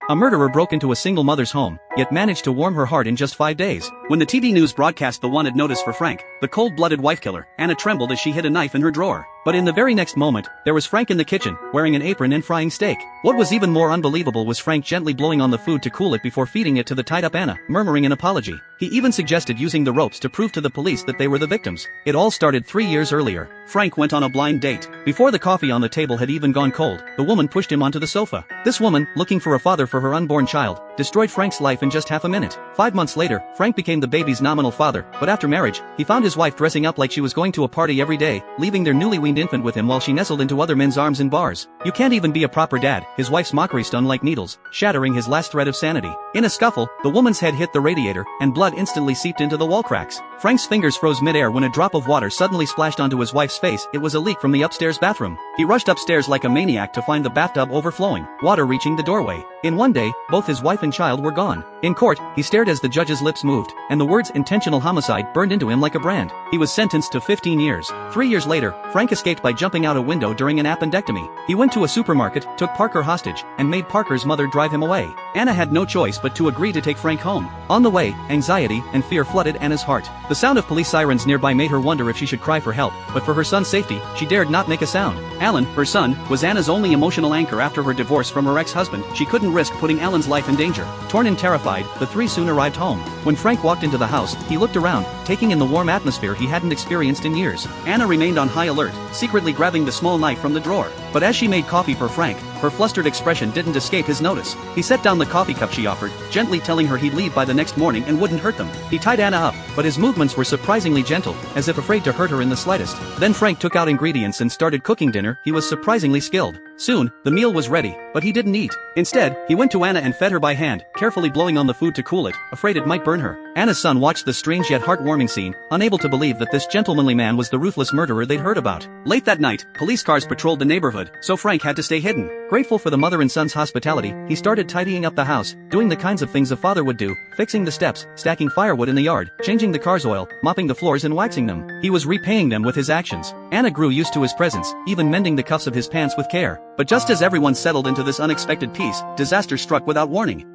A murderer broke into a single mother's home, yet managed to warm her heart in just 5 days. When the TV news broadcast the wanted notice for Frank, the cold-blooded wife killer, Anna trembled as she hid a knife in her drawer. But in the very next moment, there was Frank in the kitchen, wearing an apron and frying steak. What was even more unbelievable was Frank gently blowing on the food to cool it before feeding it to the tied-up Anna, murmuring an apology. He even suggested using the ropes to prove to the police that they were the victims. It all started 3 years earlier. Frank went on a blind date. Before the coffee on the table had even gone cold, the woman pushed him onto the sofa. This woman, looking for a father for her unborn child, destroyed Frank's life in just half a minute. 5 months later, Frank became the baby's nominal father, but after marriage, he found his wife dressing up like she was going to a party every day, leaving their newly weaned infant with him while she nestled into other men's arms in bars. You can't even be a proper dad, his wife's mockery stung like needles, shattering his last thread of sanity. In a scuffle, the woman's head hit the radiator, and blood instantly seeped into the wall cracks. Frank's fingers froze midair when a drop of water suddenly splashed onto his wife's face. It was a leak from the upstairs bathroom. He rushed upstairs like a maniac to find the bathtub overflowing, water reaching the doorway. In one day, both his wife and child were gone. In court, he stared as the judge's lips moved, and the words intentional homicide burned into him like a brand. He was sentenced to 15 years. 3 years later, Frank escaped by jumping out a window during an appendectomy. He went to a supermarket, took Parker hostage, and made Parker's mother drive him away. Anna had no choice but to agree to take Frank home. On the way, anxiety and fear flooded Anna's heart. The sound of police sirens nearby made her wonder if she should cry for help, but for her son's safety, she dared not make a sound. Alan, her son, was Anna's only emotional anchor after her divorce from her ex-husband. She couldn't risk putting Alan's life in danger. Torn and terrified, the three soon arrived home. When Frank walked into the house, he looked around, taking in the warm atmosphere he hadn't experienced in years. Anna remained on high alert, secretly grabbing the small knife from the drawer. But as she made coffee for Frank, her flustered expression didn't escape his notice. He set down the coffee cup she offered, gently telling her he'd leave by the next morning and wouldn't hurt them. He tied Anna up, but his movements were surprisingly gentle, as if afraid to hurt her in the slightest. Then Frank took out ingredients and started cooking dinner. He was surprisingly skilled. Soon, the meal was ready, but he didn't eat. Instead, he went to Anna and fed her by hand, carefully blowing on the food to cool it, afraid it might burn her. Anna's son watched the strange yet heartwarming scene, unable to believe that this gentlemanly man was the ruthless murderer they'd heard about. Late that night, police cars patrolled the neighborhood, so Frank had to stay hidden. Grateful for the mother and son's hospitality, he started tidying up the house, doing the kinds of things a father would do, fixing the steps, stacking firewood in the yard, changing the car's oil, mopping the floors and waxing them. He was repaying them with his actions. Anna grew used to his presence, even mending the cuffs of his pants with care. But just as everyone settled into this unexpected peace, disaster struck without warning.